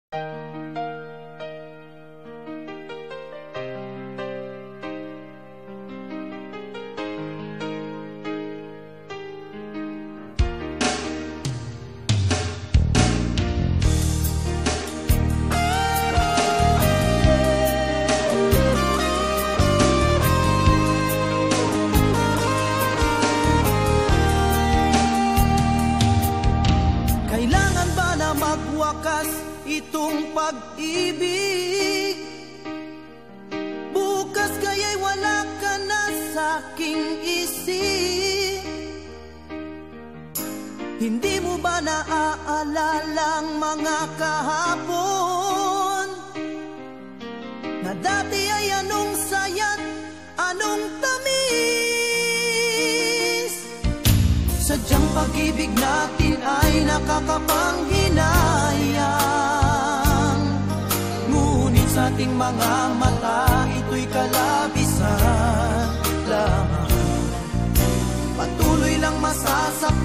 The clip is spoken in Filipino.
Kailangan ba na magwakas itong pag-ibig? Bukas kaya'y wala ka na sa'king isip. Hindi mo ba naaalala ang mga kahapon? Na dati ay anong saya't anong tamis. Sadyang pag-ibig natin ay nakakapanghinayang, ngunit sa ating mga mata ito'y kalabisan lamang. Patuloy lang masasak